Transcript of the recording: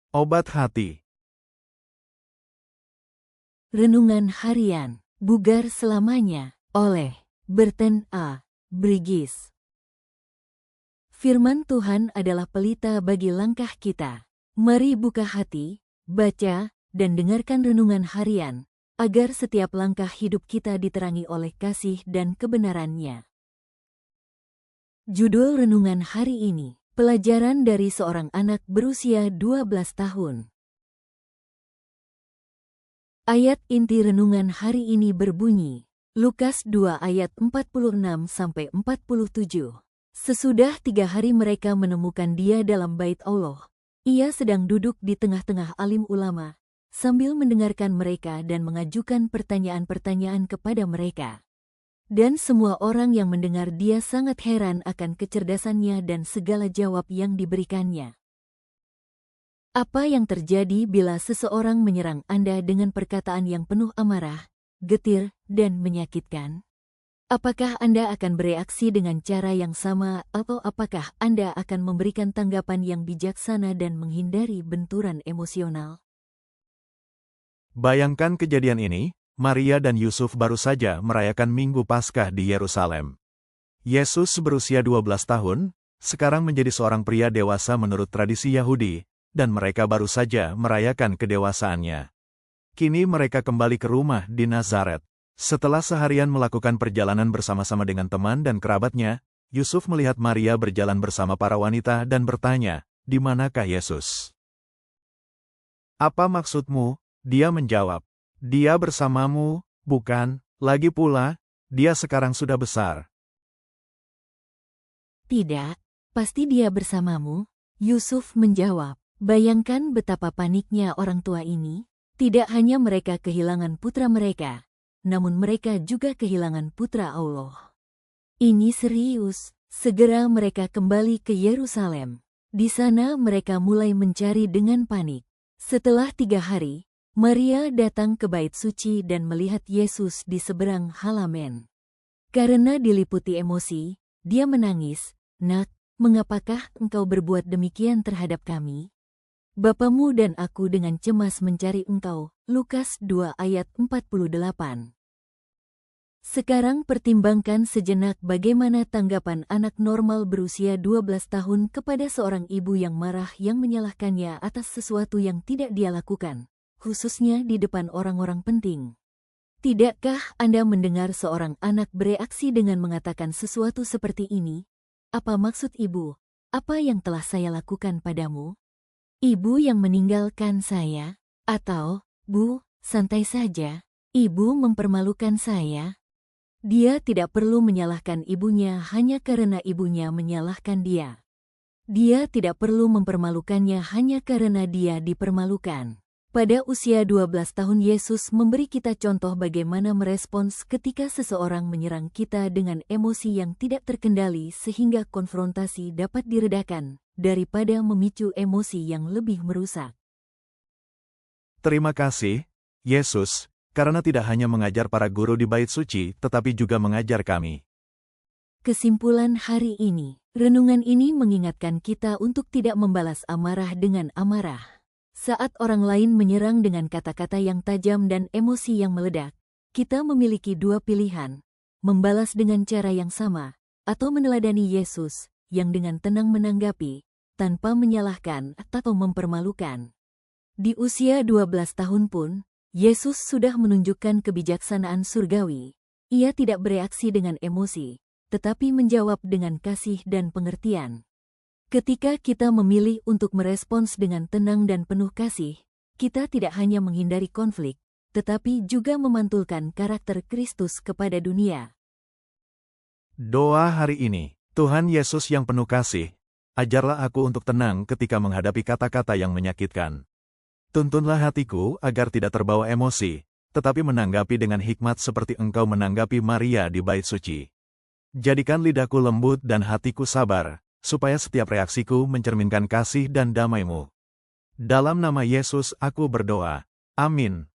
Obat hati. Renungan Harian, Bugar Selamanya, oleh Bertrand A. Bridges. Firman Tuhan adalah pelita bagi langkah kita. Mari buka hati, baca, dan dengarkan renungan harian, agar setiap langkah hidup kita diterangi oleh kasih dan kebenaran-Nya. Judul renungan hari ini, pelajaran dari seorang anak berusia 12 tahun. Ayat inti renungan hari ini berbunyi, Lukas 2 ayat 46-47. Sesudah 3 hari mereka menemukan dia dalam bait Allah. Ia sedang duduk di tengah-tengah alim ulama, sambil mendengarkan mereka dan mengajukan pertanyaan-pertanyaan kepada mereka. Dan semua orang yang mendengar dia sangat heran akan kecerdasannya dan segala jawab yang diberikannya. Apa yang terjadi bila seseorang menyerang Anda dengan perkataan yang penuh amarah, getir, dan menyakitkan? Apakah Anda akan bereaksi dengan cara yang sama atau apakah Anda akan memberikan tanggapan yang bijaksana dan menghindari benturan emosional? Bayangkan kejadian ini, Maria dan Yusuf baru saja merayakan Minggu Paskah di Yerusalem. Yesus berusia 12 tahun, sekarang menjadi seorang pria dewasa menurut tradisi Yahudi, dan mereka baru saja merayakan kedewasaannya. Kini mereka kembali ke rumah di Nazaret. Setelah seharian melakukan perjalanan bersama-sama dengan teman dan kerabatnya, Yusuf melihat Maria berjalan bersama para wanita dan bertanya, "Di manakah Yesus?" "Apa maksudmu?" Dia menjawab, "Dia bersamamu, bukan? Lagi pula, dia sekarang sudah besar." "Tidak, pasti dia bersamamu," Yusuf menjawab. Bayangkan betapa paniknya orang tua ini. Tidak hanya mereka kehilangan putra mereka, namun mereka juga kehilangan putra Allah. Ini serius. Segera mereka kembali ke Yerusalem. Di sana mereka mulai mencari dengan panik. Setelah 3 hari, Maria datang ke bait suci dan melihat Yesus di seberang halaman. Karena diliputi emosi, dia menangis, "Nak, mengapakah engkau berbuat demikian terhadap kami? Bapamu dan aku dengan cemas mencari engkau." Lukas 2 ayat 48. Sekarang pertimbangkan sejenak bagaimana tanggapan anak normal berusia 12 tahun kepada seorang ibu yang marah yang menyalahkannya atas sesuatu yang tidak dia lakukan, khususnya di depan orang-orang penting. Tidakkah Anda mendengar seorang anak bereaksi dengan mengatakan sesuatu seperti ini? "Apa maksud ibu? Apa yang telah saya lakukan padamu? Ibu yang meninggalkan saya?" Atau, "Bu, santai saja, ibu mempermalukan saya." Dia tidak perlu menyalahkan ibunya hanya karena ibunya menyalahkan dia. Dia tidak perlu mempermalukannya hanya karena dia dipermalukan. Pada usia 12 tahun Yesus memberi kita contoh bagaimana merespons ketika seseorang menyerang kita dengan emosi yang tidak terkendali sehingga konfrontasi dapat diredakan, daripada memicu emosi yang lebih merusak. Terima kasih, Yesus, karena tidak hanya mengajar para guru di bait suci, tetapi juga mengajar kami. Kesimpulan hari ini, renungan ini mengingatkan kita untuk tidak membalas amarah dengan amarah. Saat orang lain menyerang dengan kata-kata yang tajam dan emosi yang meledak, kita memiliki 2 pilihan, membalas dengan cara yang sama, atau meneladani Yesus, yang dengan tenang menanggapi, tanpa menyalahkan atau mempermalukan. Di usia 12 tahun pun, Yesus sudah menunjukkan kebijaksanaan surgawi. Ia tidak bereaksi dengan emosi, tetapi menjawab dengan kasih dan pengertian. Ketika kita memilih untuk merespons dengan tenang dan penuh kasih, kita tidak hanya menghindari konflik, tetapi juga memantulkan karakter Kristus kepada dunia. Doa hari ini, Tuhan Yesus yang penuh kasih, ajarlah aku untuk tenang ketika menghadapi kata-kata yang menyakitkan. Tuntunlah hatiku agar tidak terbawa emosi, tetapi menanggapi dengan hikmat seperti Engkau menanggapi Maria di bait suci. Jadikan lidahku lembut dan hatiku sabar, supaya setiap reaksiku mencerminkan kasih dan damai-Mu. Dalam nama Yesus aku berdoa. Amin.